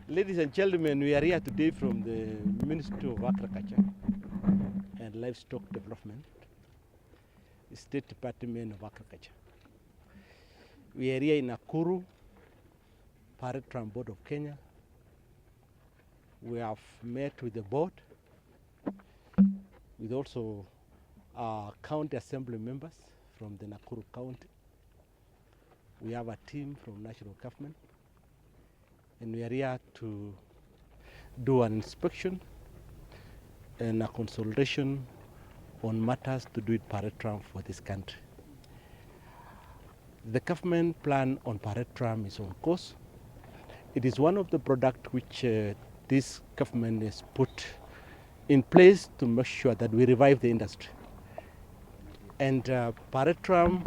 Ladies and gentlemen, we are here today from the Ministry of Agriculture and Livestock Development, the State Department of Agriculture. We are here in Nakuru Pyrethrum Board of Kenya. We have met with the board, with also county assembly members from the Nakuru County. We have a team from national government, and we are here to do an inspection and a consultation on matters to do with pyrethrum for this country. The government plan on pyrethrum is on course. It is one of the products which this government has put in place to make sure that we revive the industry. And pyrethrum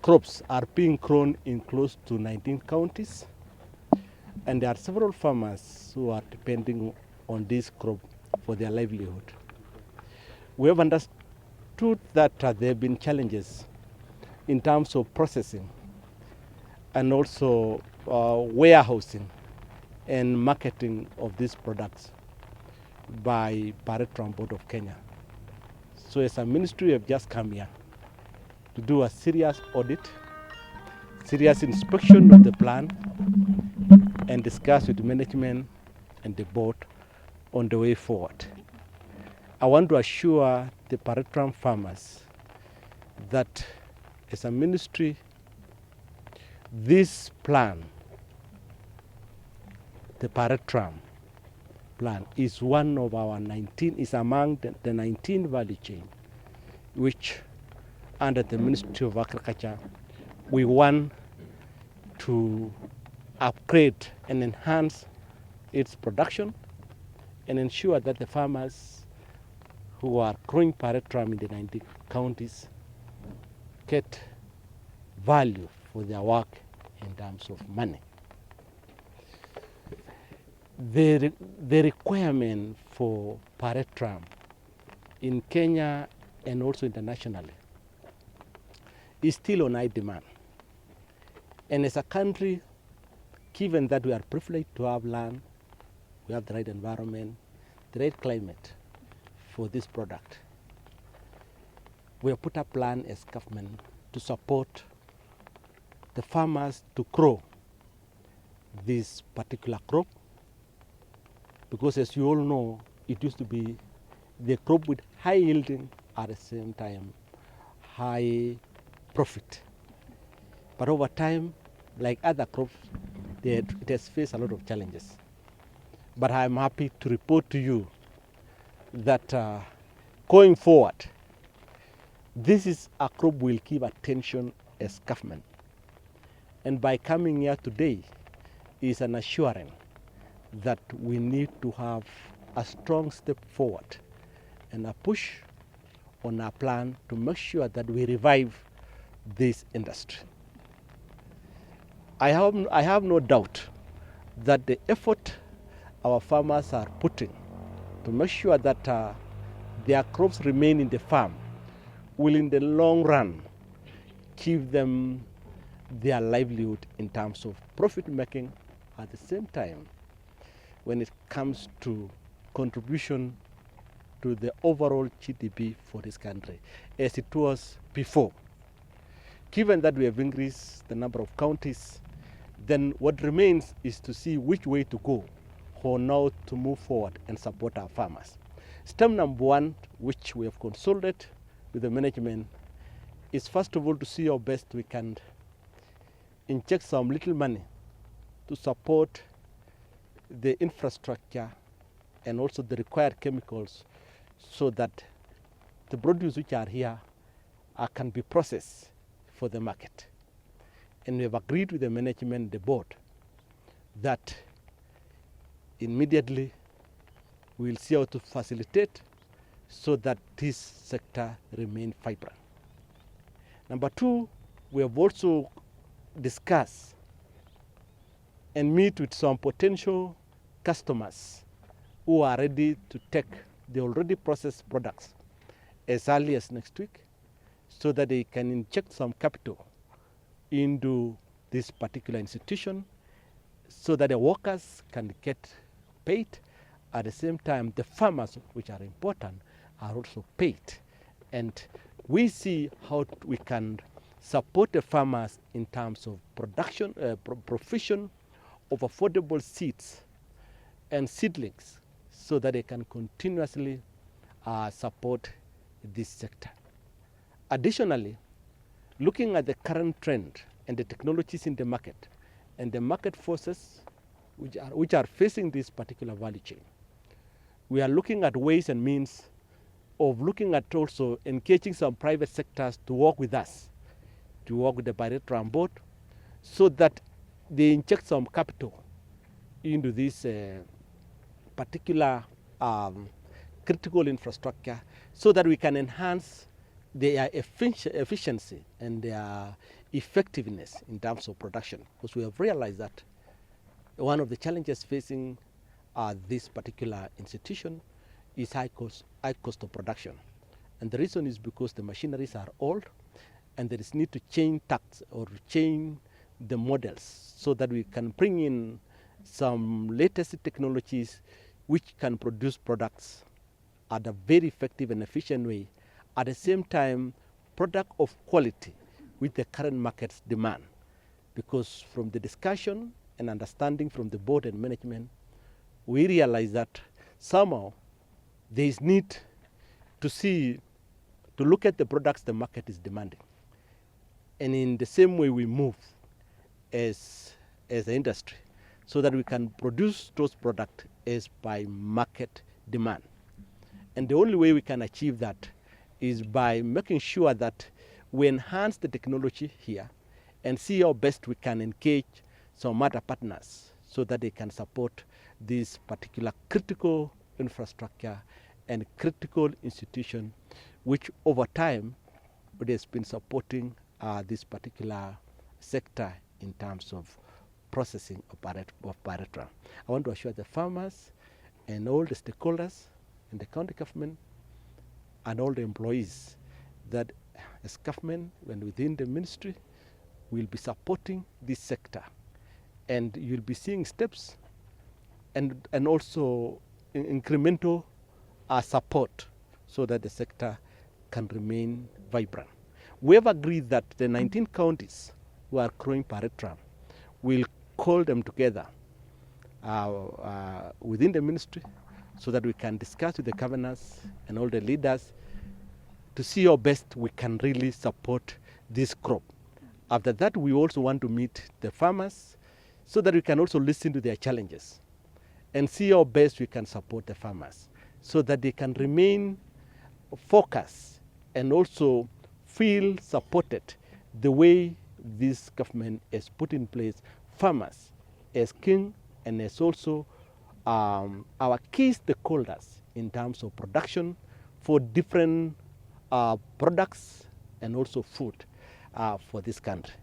crops are being grown in close to 19 counties, and there are several farmers who are depending on this crop for their livelihood. We have understood that there have been challenges in terms of processing and also warehousing and marketing of these products by Pyrethrum Board of Kenya. So as a ministry, we have just come here to do a serious audit, serious inspection of the plan, and discuss with management and the board on the way forward. I want to assure the pyrethrum farmers that as a ministry, this plan, the pyrethrum plan, is one of our 19, is among the 19 value chain, which under the Ministry of Agriculture, we want to upgrade and enhance its production and ensure that the farmers who are growing pyrethrum in the 90 counties get value for their work in terms of money. The requirement for pyrethrum in Kenya and also internationally is still on high demand. And as a country, given that we are privileged to have land, we have the right environment, the right climate for this product, we have put a plan as government to support the farmers to grow this particular crop, because as you all know, it used to be the crop with high yielding, at the same time high profit. But over time, like other crops, it has faced a lot of challenges. But I'm happy to report to you that going forward, this is a crop we'll give attention as government. And by coming here today is an assurance that we need to have a strong step forward and a push on our plan to make sure that we revive this industry. I have no doubt that the effort our farmers are putting to make sure that their crops remain in the farm will in the long run give them their livelihood in terms of profit making. At the same time, when it comes to contribution to the overall GDP for this country, as it was before. Given that we have increased the number of counties, then what remains is to see which way to go for now to move forward and support our farmers. Step number one, which we have consulted with the management, is first of all to see how best we can inject some little money to support the infrastructure and also the required chemicals so that the produce which are here can be processed for the market. And we have agreed with the management, the board, that immediately we will see how to facilitate so that this sector remains vibrant. Number two, we have also discussed and meet with some potential customers who are ready to take the already processed products as early as next week so that they can inject some capital into this particular institution so that the workers can get paid. At the same time, the farmers, which are important, are also paid. And we see how we can support the farmers in terms of production, provision of affordable seeds and seedlings so that they can continuously support this sector. Additionally, looking at the current trend and the technologies in the market and the market forces which are facing this particular value chain, we are looking at ways and means of looking at also engaging some private sectors to work with us, to work with the Pyrethrum board, so that they inject some capital into this particular critical infrastructure so that we can enhance their efficiency and their effectiveness in terms of production. Because we have realized that one of the challenges facing this particular institution is high cost of production. And the reason is because the machineries are old and there is need to change tacts or change the models so that we can bring in some latest technologies which can produce products at a very effective and efficient way. At the same time, product of quality which the current markets demand. Because from the discussion and understanding from the board and management, we realize that somehow there is need to look at the products the market is demanding. And in the same way we move as an industry so that we can produce those products as by market demand. And the only way we can achieve that is by making sure that we enhance the technology here and see how best we can engage some other partners so that they can support this particular critical infrastructure and critical institution, which over time it has been supporting this particular sector in terms of processing of pyrethrum. I want to assure the farmers and all the stakeholders in the county government and all the employees that as government and within the ministry will be supporting this sector, and you'll be seeing steps and also incremental support so that the sector can remain vibrant. We have agreed that the 19 counties who are growing pyrethrum will call them together within the ministry so that we can discuss with the governors and all the leaders to see how best we can really support this crop. After that, we also want to meet the farmers so that we can also listen to their challenges and see how best we can support the farmers so that they can remain focused and also feel supported the way this government has put in place farmers as king and as also our key stakeholders in terms of production for different products and also food for this country.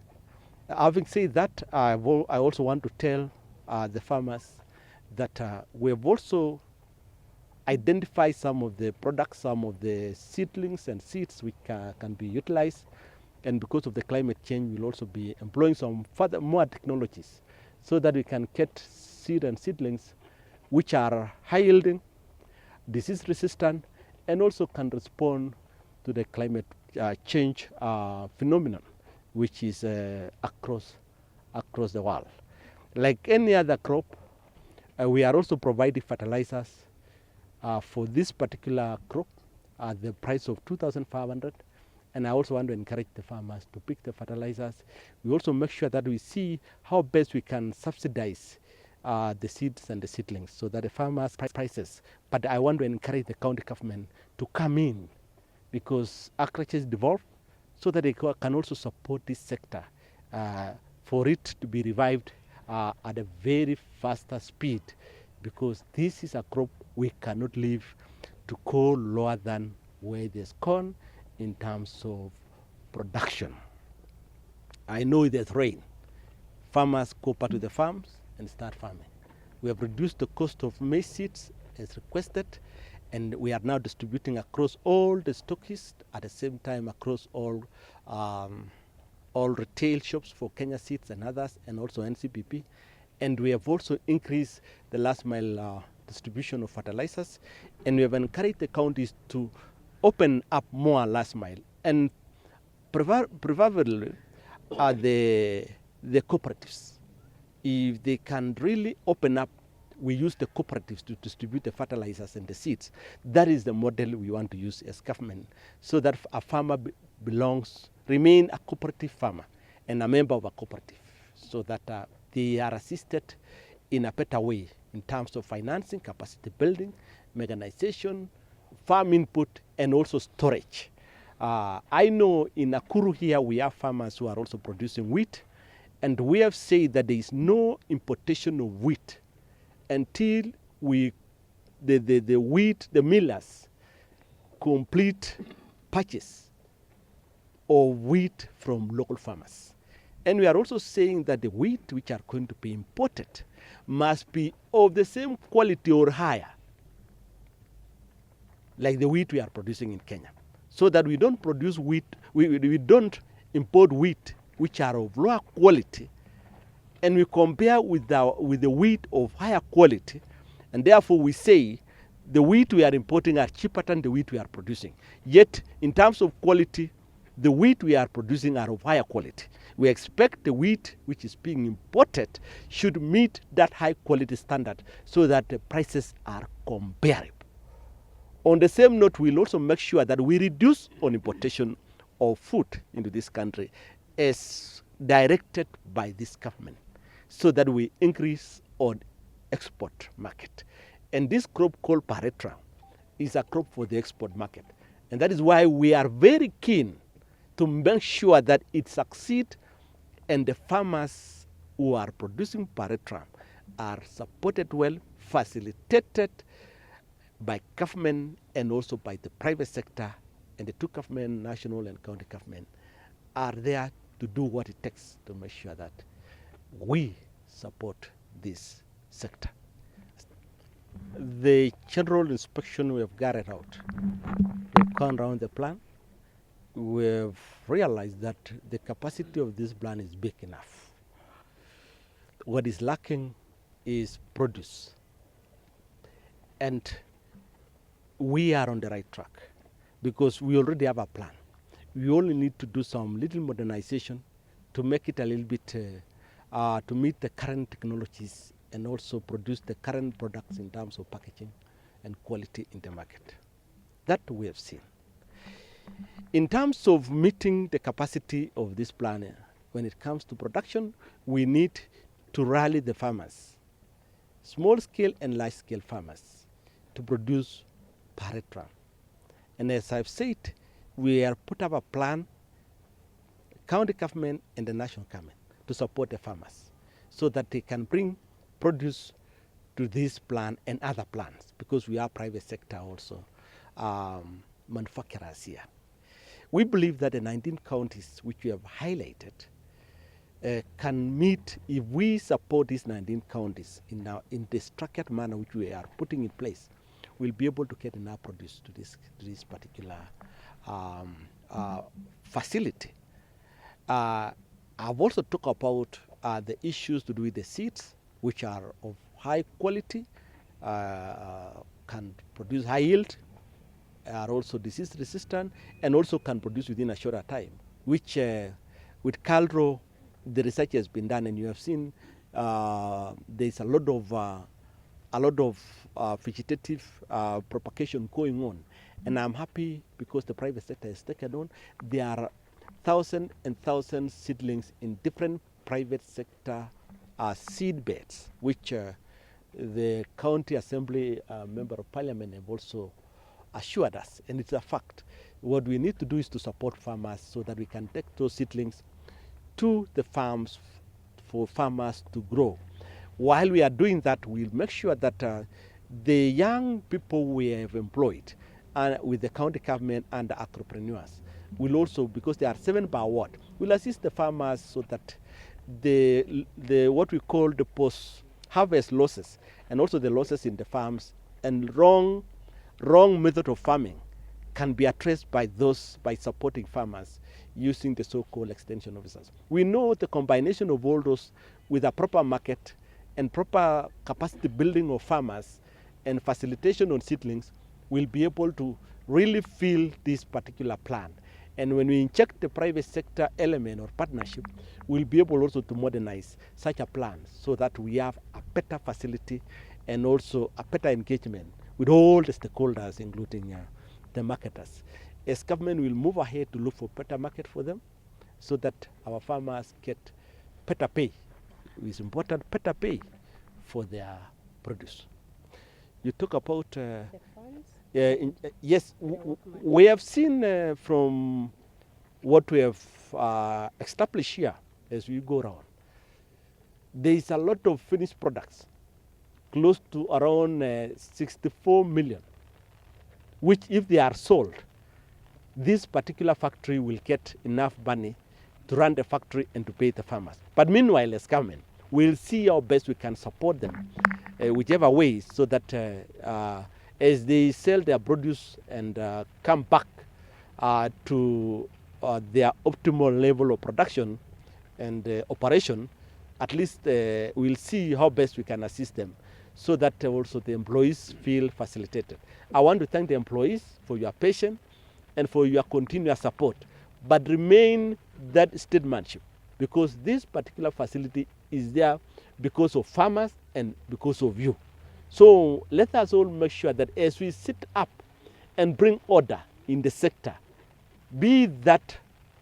Having said that, I also want to tell the farmers that we have also identified some of the products, some of the seedlings and seeds which can be utilized. And because of the climate change, we'll also be employing some more technologies so that we can get seed and seedlings which are high yielding, disease resistant, and also can respond to the climate change phenomenon, which is across the world. Like any other crop, we are also providing fertilizers for this particular crop at the price of 2,500. And I also want to encourage the farmers to pick the fertilizers. We also make sure that we see how best we can subsidize the seeds and the seedlings so that the farmers prices. But I want to encourage the county government to come in because agriculture is devolved so that they can also support this sector for it to be revived at a very faster speed, because this is a crop we cannot leave to go lower than where there's corn in terms of production. I know there's rain. Farmers go back to the farms and start farming. We have reduced the cost of maize seeds as requested, and we are now distributing across all the stockists at the same time across all retail shops for Kenya Seeds and others, and also NCPP. And we have also increased the last mile distribution of fertilizers, and we have encouraged the counties to open up more last mile. And preferably the cooperatives. If they can really open up, we use the cooperatives to distribute the fertilizers and the seeds. That is the model we want to use as government, so that a farmer remain a cooperative farmer and a member of a cooperative, so that they are assisted in a better way in terms of financing, capacity building, mechanization, farm input, and also storage. I know in Nakuru here we have farmers who are also producing wheat, and we have said that there is no importation of wheat until the millers complete purchase of wheat from local farmers. And we are also saying that the wheat which are going to be imported must be of the same quality or higher, like the wheat we are producing in Kenya, so that we don't produce wheat, we don't import wheat which are of lower quality, and we compare with the wheat of higher quality, and therefore we say the wheat we are importing are cheaper than the wheat we are producing. Yet, in terms of quality, the wheat we are producing are of higher quality. We expect the wheat which is being imported should meet that high quality standard, so that the prices are comparable. On the same note, we'll also make sure that we reduce on importation of food into this country as directed by this government, so that we increase on export market. And this crop called pyrethrum is a crop for the export market. And that is why we are very keen to make sure that it succeeds, and the farmers who are producing pyrethrum are supported well, facilitated by government and also by the private sector, and the two government, national and county government, are there to do what it takes to make sure that we support this sector. The general inspection we have carried out, we've gone around the plan. We've realized that the capacity of this plan is big enough. What is lacking is produce. And we are on the right track because we already have a plan. We only need to do some little modernization to make it a little bit, to meet the current technologies and also produce the current products in terms of packaging and quality in the market. That we have seen. In terms of meeting the capacity of this plan, when it comes to production, we need to rally the farmers, small scale and large scale farmers, to produce pyrethrum. And as I've said, we have put up a plan, county government and the national government, to support the farmers so that they can bring produce to this plan and other plans, because we are private sector also manufacturers here. We believe that the 19 counties which we have highlighted can meet, if we support these 19 counties in the structured manner which we are putting in place, we'll be able to get enough produce to this particular facility. I've also talked about the issues to do with the seeds, which are of high quality, can produce high yield, are also disease resistant, and also can produce within a shorter time, which with Calro, the research has been done, and you have seen there's a lot of vegetative propagation going on. And I'm happy because the private sector has taken on. There are thousands and thousands seedlings in different private sector seed beds, which the county assembly member of parliament have also assured us, and it's a fact. What we need to do is to support farmers so that we can take those seedlings to the farms for farmers to grow. While we are doing that, we'll make sure that the young people we have employed with the county government and the entrepreneurs will also, because there are 7 per ward, will assist the farmers so that the what we call the post-harvest losses, and also the losses in the farms and wrong method of farming, can be addressed by supporting farmers using the so-called extension officers. We know the combination of all those with a proper market and proper capacity building of farmers and facilitation on seedlings will be able to really fill this particular plan. And when we inject the private sector element or partnership, we'll be able also to modernize such a plan so that we have a better facility and also a better engagement with all the stakeholders, including the marketers. As government will move ahead to look for better market for them so that our farmers get better pay. It is important, better pay for their produce. You talk about The funds? yes, we have seen from what we have established here as we go around. There is a lot of finished products, close to around 64 million, which if they are sold, this particular factory will get enough money to run the factory and to pay the farmers. But meanwhile, as government, we'll see how best we can support them, whichever way, so that as they sell their produce and come back to their optimal level of production and operation, at least we'll see how best we can assist them so that also the employees feel facilitated. I want to thank the employees for your patience and for your continuous support, but remain that statesmanship, because this particular facility is there because of farmers and because of you. So let us all make sure that as we sit up and bring order in the sector, be that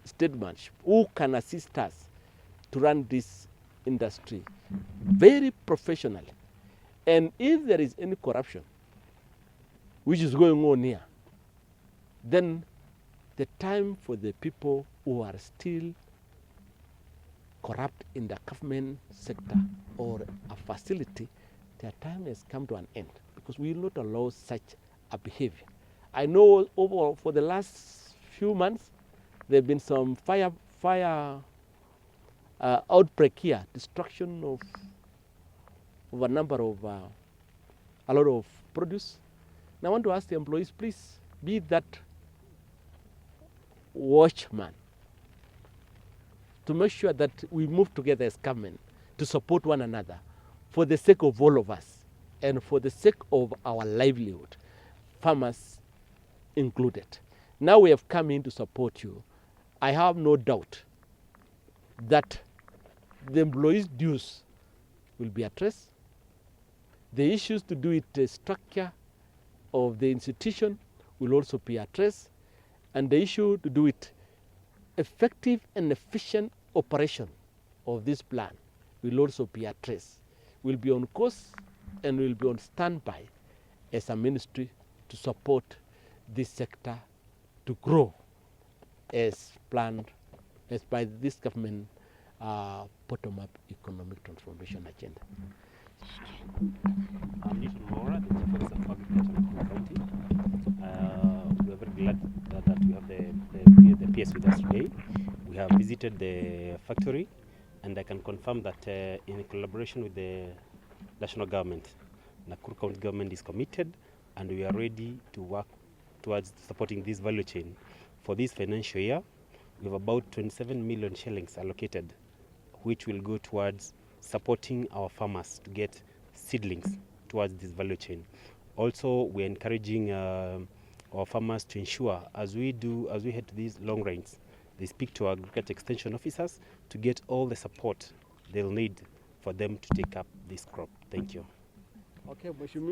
statesmanship who can assist us to run this industry very professionally. And if there is any corruption which is going on here, then the time for the people who are still corrupt in the government sector or a facility, their time has come to an end, because we will not allow such a behavior. I know for the last few months, there have been some fire outbreak here, destruction of a number of, a lot of produce. Now I want to ask the employees, please be that watchman to make sure that we move together as government to support one another for the sake of all of us and for the sake of our livelihood, farmers included. Now we have come in to support you. I have no doubt that the employees' dues will be addressed. The issues to do with the structure of the institution will also be addressed, and the issue to do with effective and efficient operation of this plan will also be addressed. We'll be on course and we'll be on standby as a ministry to support this sector to grow as planned as by this government bottom-up economic transformation agenda. I'm Newton Mora, the Chief Officer of Agriculture in Nakuru County. We are very glad that we have the PS with us today. We have visited the factory, and I can confirm that in collaboration with the national government, Nakuru County government is committed, and we are ready to work towards supporting this value chain. For this financial year, we have about 27 million shillings allocated, which will go towards supporting our farmers to get seedlings towards this value chain. Also, we are encouraging our farmers to ensure, as we head to these long ranges, they speak to our agriculture extension officers to get all the support they'll need for them to take up this crop. Thank you. Okay,